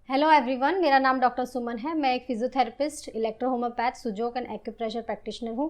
Hello everyone, मेरा नाम doctor सुमन है। मैं एक physiotherapist, electro homeopath, Sujok and acupressure practitioner हूँ।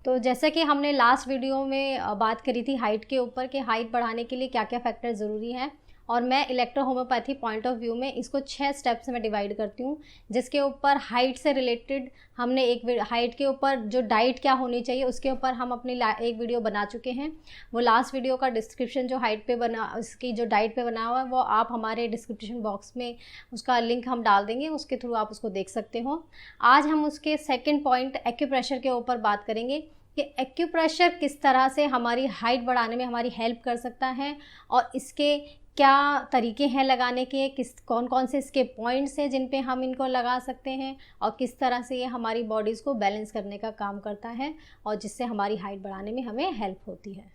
तो जैसे कि हमने लास्ट वीडियो में बात करी थी हाइट के ऊपर कि हाइट बढ़ाने के लिए क्या क्या फैक्टर ज़रूरी हैं, और मैं electro homeopathy point of view में इसको 6 स्टेप्स में डिवाइड करती हूँ, जिसके ऊपर हाइट से रिलेटेड हमने एक हाइट के ऊपर जो डाइट क्या होनी चाहिए उसके ऊपर हम अपनी एक वीडियो बना चुके हैं। वो लास्ट वीडियो का डिस्क्रिप्शन जो हाइट पे बना, उसकी जो डाइट पे बना हुआ है, वो आप हमारे डिस्क्रिप्शन बॉक्स में उसका लिंक हम डाल देंगे, उसके थ्रू आप उसको देख सकते हो। आज हम उसके सेकेंड पॉइंट एक्यूप्रेशर के ऊपर बात करेंगे कि एक्यूप्रेशर किस तरह से हमारी हाइट बढ़ाने में हमारी हेल्प कर सकता है, और इसके क्या तरीके हैं लगाने के, कौन कौन से इसके पॉइंट्स हैं जिन पे हम इनको लगा सकते हैं, और किस तरह से ये हमारी बॉडीज़ को बैलेंस करने का काम करता है और जिससे हमारी हाइट बढ़ाने में हमें हेल्प होती है।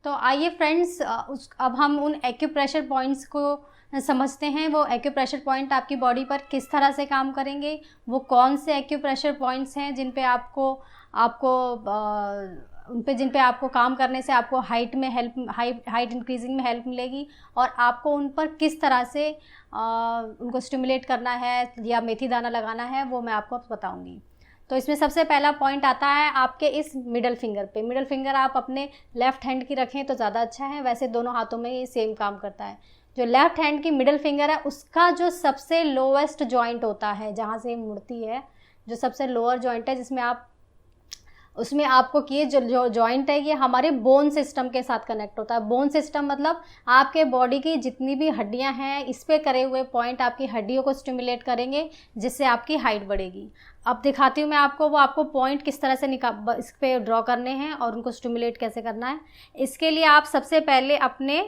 तो आइए फ्रेंड्स, अब हम उन एक्यूप्रेशर पॉइंट्स को समझते हैं। वो एक्यूप्रेशर पॉइंट आपकी बॉडी पर किस तरह से काम करेंगे, वो कौन से एक्यूप्रेशर पॉइंट्स हैं जिन पे जिन पे आपको काम करने से आपको हाइट इंक्रीजिंग में हेल्प मिलेगी, और आपको उन पर किस तरह से उनको स्टिमुलेट करना है या मेथी दाना लगाना है, वो मैं आपको बताऊंगी। तो इसमें सबसे पहला पॉइंट आता है आपके इस मिडल फिंगर पे। मिडल फिंगर आप अपने लेफ़्ट हैंड की रखें तो ज़्यादा अच्छा है, वैसे दोनों हाथों में ये सेम काम करता है। जो लेफ़्ट हैंड की मिडल फिंगर है उसका जो सबसे लोवेस्ट जॉइंट होता है, जहाँ से मुड़ती है, जो सबसे लोअर जॉइंट है, उसमें आपको ये जो जॉइंट है ये हमारे बोन सिस्टम के साथ कनेक्ट होता है। बोन सिस्टम मतलब आपके बॉडी की जितनी भी हड्डियां हैं, इस पे करे हुए पॉइंट आपकी हड्डियों को स्टिमुलेट करेंगे, जिससे आपकी हाइट बढ़ेगी। अब दिखाती हूँ मैं आपको, वो आपको पॉइंट किस तरह से इस पर ड्रॉ करने हैं और उनको स्टिमुलेट कैसे करना है। इसके लिए आप सबसे पहले अपने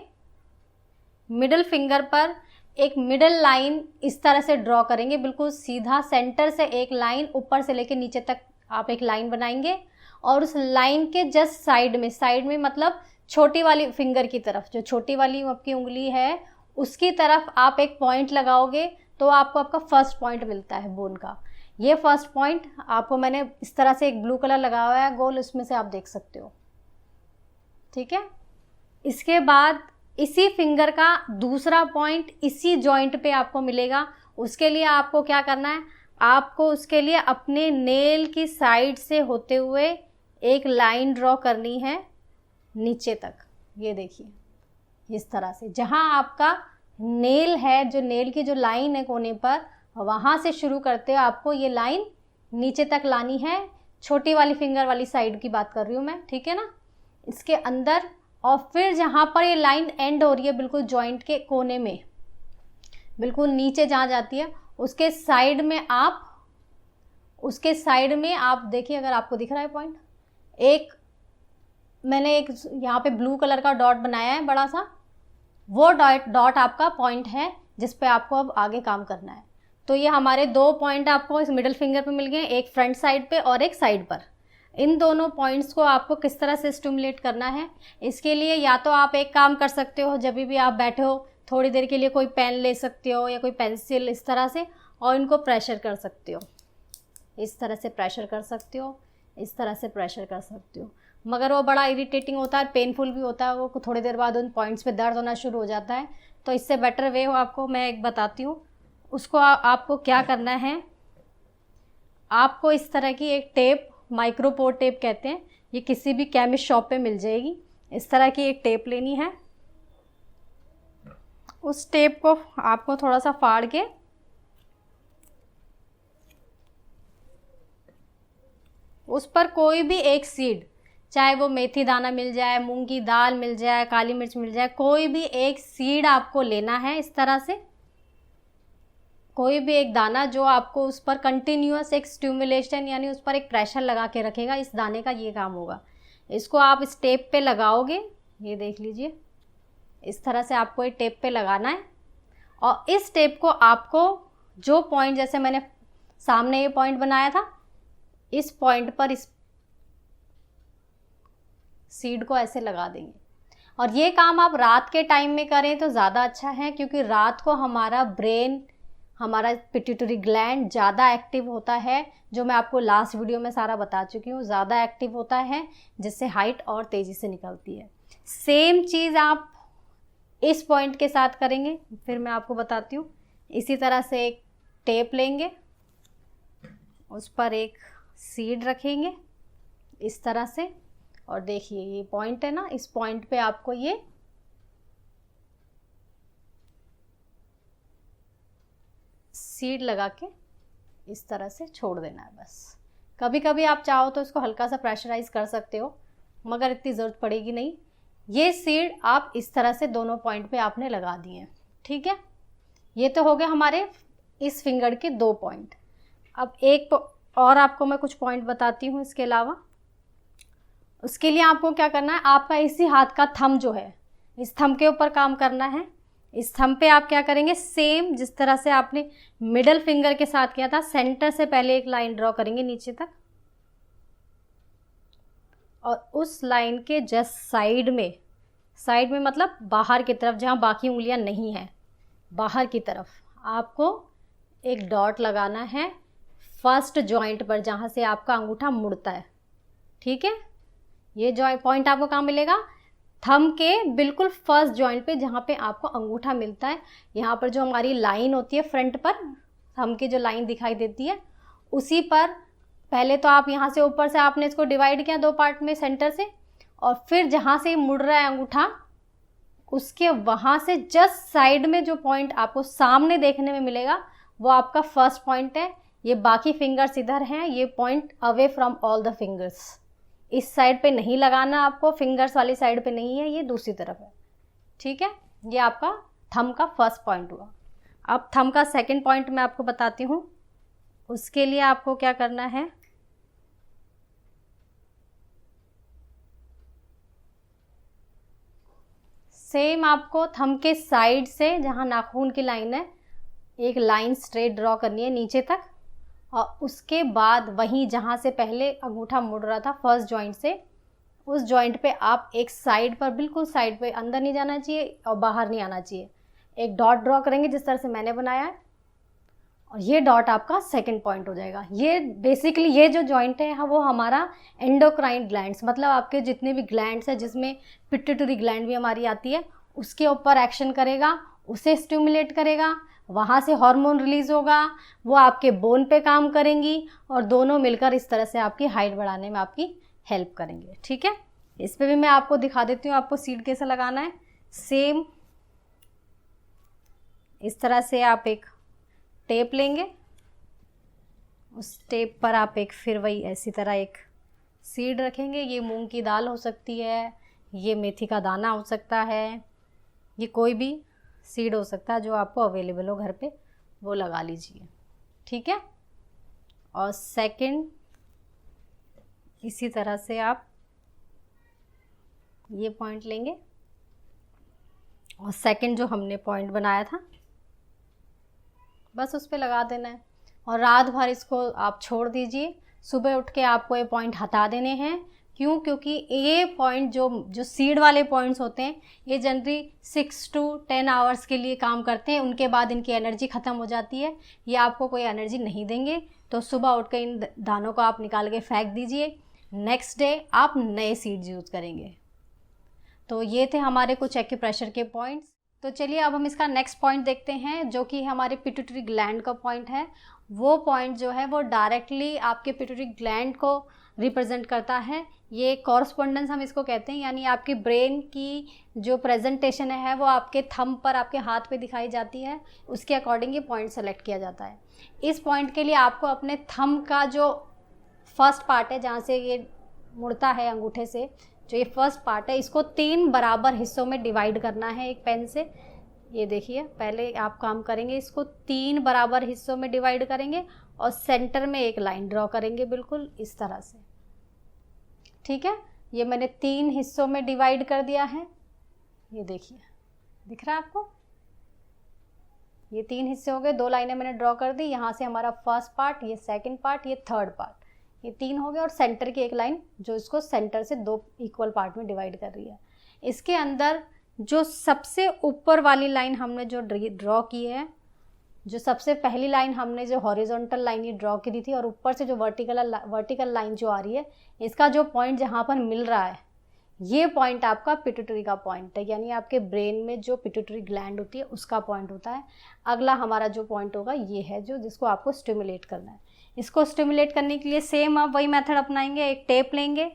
मिडल फिंगर पर एक मिडल लाइन इस तरह से ड्रॉ करेंगे, बिल्कुल सीधा सेंटर से एक लाइन ऊपर से लेकर नीचे तक आप एक लाइन बनाएंगे, और उस लाइन के जस्ट साइड में मतलब छोटी वाली फिंगर की तरफ, जो छोटी वाली आपकी उंगली है उसकी तरफ आप एक पॉइंट लगाओगे, तो आपको आपका फर्स्ट पॉइंट मिलता है बोन का। ये फर्स्ट पॉइंट आपको मैंने इस तरह से एक ब्लू कलर लगाया हुआ है गोल, उसमें से आप देख सकते हो, ठीक है। इसके बाद इसी फिंगर का दूसरा पॉइंट इसी जॉइंट पे आपको मिलेगा। उसके लिए आपको क्या करना है, आपको उसके लिए अपने नेल की साइड से होते हुए एक लाइन ड्रॉ करनी है नीचे तक। ये देखिए इस तरह से, जहां आपका नेल है, जो नेल की जो लाइन है कोने पर, वहां से शुरू करते हो आपको ये लाइन नीचे तक लानी है। छोटी वाली फिंगर वाली साइड की बात कर रही हूँ मैं, ठीक है ना, इसके अंदर। और फिर जहां पर ये लाइन एंड हो रही है बिल्कुल जॉइंट के कोने में, बिल्कुल नीचे जहां जाती है, उसके साइड में आप देखिए, अगर आपको दिख रहा है पॉइंट, मैंने एक यहाँ पे ब्लू कलर का डॉट बनाया है बड़ा सा, वो डॉट आपका पॉइंट है जिस पे आपको अब आगे काम करना है। तो ये हमारे 2 पॉइंट आपको इस मिडल फिंगर पे मिल गए, एक फ्रंट साइड पे और एक साइड पर। इन दोनों पॉइंट्स को आपको किस तरह से स्टिमुलेट करना है, इसके लिए या तो आप एक काम कर सकते हो, जब भी आप बैठे हो थोड़ी देर के लिए कोई पेन ले सकते हो या कोई पेंसिल इस तरह से, और इनको प्रेशर कर सकते हो, इस तरह से प्रेशर कर सकते हो, इस तरह से प्रेशर कर सकते हो। मगर वो बड़ा इरिटेटिंग होता है, पेनफुल भी होता है, वो थोड़ी देर बाद उन पॉइंट्स पे दर्द होना शुरू हो जाता है। तो इससे बेटर वे आपको मैं एक बताती हूँ, उसको आपको क्या करना है, आपको इस तरह की एक टेप, माइक्रोपोर टेप कहते हैं, ये किसी भी केमिस्ट शॉप पे मिल जाएगी। इस तरह की एक टेप लेनी है, उस टेप को आपको थोड़ा सा फाड़ के उस पर कोई भी एक सीड, चाहे वो मेथी दाना मिल जाए, मूंग की दाल मिल जाए, काली मिर्च मिल जाए, कोई भी एक सीड आपको लेना है। इस तरह से कोई भी एक दाना जो आपको उस पर कंटिन्यूअस एक स्टिमुलेशन यानी उस पर एक प्रेशर लगा के रखेगा, इस दाने का ये काम होगा। इसको आप इस टेप पे लगाओगे, ये देख लीजिए, इस तरह से आपको ये टेप पे लगाना है, और इस टेप को आपको जो पॉइंट, जैसे मैंने सामने ये पॉइंट बनाया था, इस पॉइंट पर इस सीड को ऐसे लगा देंगे। और ये काम आप रात के टाइम में करें तो ज़्यादा अच्छा है, क्योंकि रात को हमारा ब्रेन, हमारा पिट्यूटरी ग्लैंड ज़्यादा एक्टिव होता है, जो मैं आपको लास्ट वीडियो में सारा बता चुकी हूँ, ज़्यादा एक्टिव होता है, जिससे हाइट और तेज़ी से निकलती है। सेम चीज़ आप इस पॉइंट के साथ करेंगे, फिर मैं आपको बताती हूँ। इसी तरह से एक टेप लेंगे, उस पर एक सीड रखेंगे इस तरह से, और देखिए ये पॉइंट है ना, इस पॉइंट पे आपको ये सीड लगा के इस तरह से छोड़ देना है बस। कभी कभी आप चाहो तो इसको हल्का सा प्रेशराइज कर सकते हो, मगर इतनी ज़रूरत पड़ेगी नहीं। ये सीड आप इस तरह से दोनों पॉइंट पे आपने लगा दिए हैं, ठीक है। ये तो हो गए हमारे इस फिंगर के 2 पॉइंट। अब एक और आपको मैं कुछ पॉइंट बताती हूँ इसके अलावा। उसके लिए आपको क्या करना है, आपका इसी हाथ का थंब जो है, इस थंब के ऊपर काम करना है। इस थंब पे आप क्या करेंगे, सेम जिस तरह से आपने मिडल फिंगर के साथ किया था, सेंटर से पहले एक लाइन ड्रॉ करेंगे नीचे तक, और उस लाइन के जस्ट साइड में मतलब बाहर की तरफ, जहाँ बाकी उंगलियां नहीं हैं, बाहर की तरफ आपको एक डॉट लगाना है फर्स्ट जॉइंट पर, जहाँ से आपका अंगूठा मुड़ता है, ठीक है। ये जॉइंट पॉइंट आपको कहाँ मिलेगा, थंब के बिल्कुल फर्स्ट जॉइंट पे, जहाँ पे आपको अंगूठा मिलता है। यहाँ पर जो हमारी लाइन होती है फ्रंट पर, थंब की जो लाइन दिखाई देती है, उसी पर पहले तो आप यहाँ से ऊपर से आपने इसको डिवाइड किया 2 पार्ट में सेंटर से, और फिर जहाँ से मुड़ रहा है अंगूठा, उसके वहाँ से जस्ट साइड में जो पॉइंट आपको सामने देखने में मिलेगा, वो आपका फर्स्ट पॉइंट है। ये बाकी फिंगर्स इधर हैं, ये point away from all the fingers. इस साइड पे नहीं लगाना आपको, फिंगर्स वाली साइड पे नहीं है, ये दूसरी तरफ है, ठीक है। ये आपका थंब का फर्स्ट पॉइंट हुआ। अब थंब का सेकंड पॉइंट मैं आपको बताती हूँ। उसके लिए आपको क्या करना है, सेम आपको थंब के साइड से, जहाँ नाखून की लाइन है, एक लाइन स्ट्रेट ड्रॉ करनी है नीचे तक, और उसके बाद वहीं जहाँ से पहले अंगूठा मुड़ रहा था फर्स्ट जॉइंट से, उस जॉइंट पे आप एक साइड पर, बिल्कुल साइड पे, अंदर नहीं जाना चाहिए और बाहर नहीं आना चाहिए, एक डॉट ड्रॉ करेंगे जिस तरह से मैंने बनाया है, और ये डॉट आपका सेकंड पॉइंट हो जाएगा। ये बेसिकली ये जो जॉइंट है वो हमारा एंडोक्राइन ग्लैंड्स, मतलब आपके जितने भी ग्लैंड्स हैं, जिसमें पिट्यूटरी ग्लैंड भी हमारी आती है, उसके ऊपर एक्शन करेगा, उसे स्टिमुलेट करेगा, वहाँ से हार्मोन रिलीज़ होगा, वो आपके बोन पे काम करेंगी, और दोनों मिलकर इस तरह से आपकी हाइट बढ़ाने में आपकी हेल्प करेंगे, ठीक है। इस पे भी मैं आपको दिखा देती हूँ आपको सीड कैसे लगाना है। सेम इस तरह से आप एक टेप लेंगे, उस टेप पर आप एक फिर वही ऐसी तरह एक सीड रखेंगे। ये मूंग की दाल हो सकती है, ये मेथी का दाना हो सकता है, ये कोई भी सीड हो सकता है जो आपको अवेलेबल हो घर पे, वो लगा लीजिए, ठीक है। और सेकंड इसी तरह से आप ये पॉइंट लेंगे, और सेकंड जो हमने पॉइंट बनाया था बस उस पर लगा देना है, और रात भर इसको आप छोड़ दीजिए। सुबह उठ के आपको ये पॉइंट हटा देने हैं। क्यों? क्योंकि ये पॉइंट जो सीड वाले पॉइंट्स होते हैं, ये जनरली 6 to 10 आवर्स के लिए काम करते हैं, उनके बाद इनकी एनर्जी ख़त्म हो जाती है, ये आपको कोई एनर्जी नहीं देंगे। तो सुबह उठ के इन दानों को आप निकाल के फेंक दीजिए, नेक्स्ट डे आप नए सीड्स यूज़ करेंगे। तो ये थे हमारे कुछ एक्यूप्रेशर के पॉइंट्स। तो चलिए अब हम इसका नेक्स्ट पॉइंट देखते हैं, जो कि हमारे पिट्यूटरी ग्लैंड का पॉइंट है। वो पॉइंट जो है वो डायरेक्टली आपके पिट्यूटरी ग्लैंड को रिप्रेजेंट करता है। ये कॉरस्पॉन्डेंस हम इसको कहते हैं, यानी आपके ब्रेन की जो प्रेजेंटेशन है वो आपके थंब पर, आपके हाथ पे दिखाई जाती है, उसके अकॉर्डिंग ये पॉइंट सेलेक्ट किया जाता है। इस पॉइंट के लिए आपको अपने थंब का जो फर्स्ट पार्ट है, जहाँ से ये मुड़ता है अंगूठे से, जो ये फर्स्ट पार्ट है, इसको 3 बराबर हिस्सों में डिवाइड करना है एक पेन से। ये देखिए, पहले आप काम करेंगे, इसको 3 बराबर हिस्सों में डिवाइड करेंगे और सेंटर में एक लाइन ड्रॉ करेंगे बिल्कुल इस तरह से, ठीक है। ये मैंने 3 हिस्सों में डिवाइड कर दिया है, ये देखिए दिख रहा है आपको। ये 3 हिस्से हो गए, 2 लाइनें मैंने ड्रॉ कर दी। यहाँ से हमारा फर्स्ट पार्ट, ये सेकंड पार्ट, ये थर्ड पार्ट, ये 3 हो गए, और सेंटर की एक लाइन जो इसको सेंटर से 2 इक्वल पार्ट में डिवाइड कर रही है। इसके अंदर जो सबसे ऊपर वाली लाइन हमने जो ड्रॉ की है, जो सबसे पहली लाइन हमने जो हॉरिजॉन्टल लाइन ये ड्रॉ की थी, और ऊपर से जो वर्टिकल लाइन जो आ रही है, इसका जो पॉइंट जहाँ पर मिल रहा है, ये पॉइंट आपका पिट्यूटरी का पॉइंट है, यानी आपके ब्रेन में जो पिट्यूटरी ग्लैंड होती है उसका पॉइंट होता है। अगला हमारा जो पॉइंट होगा ये है जो जिसको आपको स्टिमुलेट करना है। इसको स्टिमुलेट करने के लिए सेम आप वही मेथड अपनाएंगे। एक टेप लेंगे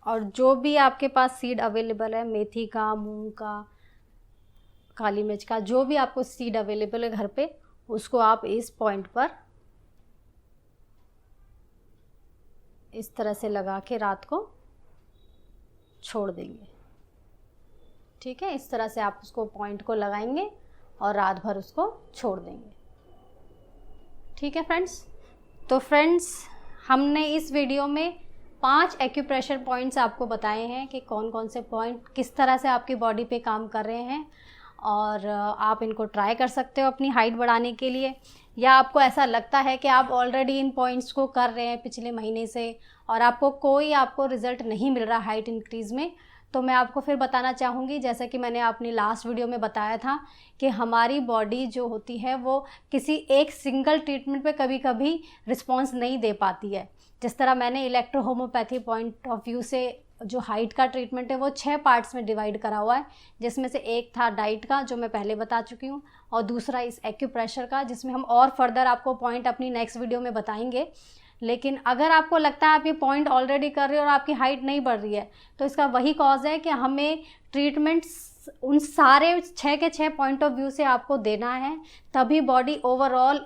और जो भी आपके पास सीड अवेलेबल है, मेथी का, मूंग का, काली मिर्च का, जो भी आपको सीड अवेलेबल है घर पे, उसको आप इस पॉइंट पर इस तरह से लगा के रात को छोड़ देंगे। ठीक है, इस तरह से आप उसको पॉइंट को लगाएंगे और रात भर उसको छोड़ देंगे। ठीक है फ्रेंड्स, तो फ्रेंड्स हमने इस वीडियो में 5 एक्यूप्रेशर पॉइंट्स आपको बताए हैं कि कौन कौन से पॉइंट किस तरह से आपकी बॉडी पे काम कर रहे हैं, और आप इनको ट्राई कर सकते हो अपनी हाइट बढ़ाने के लिए। या आपको ऐसा लगता है कि आप ऑलरेडी इन पॉइंट्स को कर रहे हैं पिछले महीने से और आपको रिज़ल्ट नहीं मिल रहा हाइट इंक्रीज़ में, तो मैं आपको फिर बताना चाहूँगी, जैसा कि मैंने अपनी लास्ट वीडियो में बताया था, कि हमारी बॉडी जो होती है वो किसी एक सिंगल ट्रीटमेंट पे कभी कभी रिस्पॉन्स नहीं दे पाती है। जिस तरह मैंने electro homeopathy point of view से जो हाइट का ट्रीटमेंट है वो 6 पार्ट्स में डिवाइड करा हुआ है, जिसमें से एक था डाइट का जो मैं पहले बता चुकी हूँ, और दूसरा इस एक्यूप्रेशर का, जिसमें हम और फर्दर आपको पॉइंट अपनी नेक्स्ट वीडियो में बताएंगे। लेकिन अगर आपको लगता है आप ये पॉइंट ऑलरेडी कर रहे हो और आपकी हाइट नहीं बढ़ रही है, तो इसका वही कॉज है कि हमें ट्रीटमेंट्स उन सारे 6 के 6 पॉइंट ऑफ व्यू से आपको देना है, तभी बॉडी ओवरऑल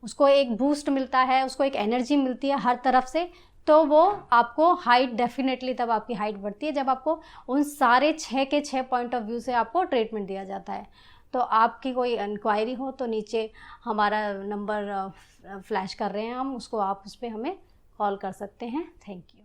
उसको एक बूस्ट मिलता है, उसको एक एनर्जी मिलती है हर तरफ से, तो वो आपको हाइट डेफिनेटली तब आपकी हाइट बढ़ती है जब आपको उन सारे 6 के 6 पॉइंट ऑफ व्यू से आपको ट्रीटमेंट दिया जाता है। तो आपकी कोई इंक्वायरी हो तो नीचे हमारा नंबर फ्लैश कर रहे हैं हम, उसको आप उस पर हमें कॉल कर सकते हैं। Thank you.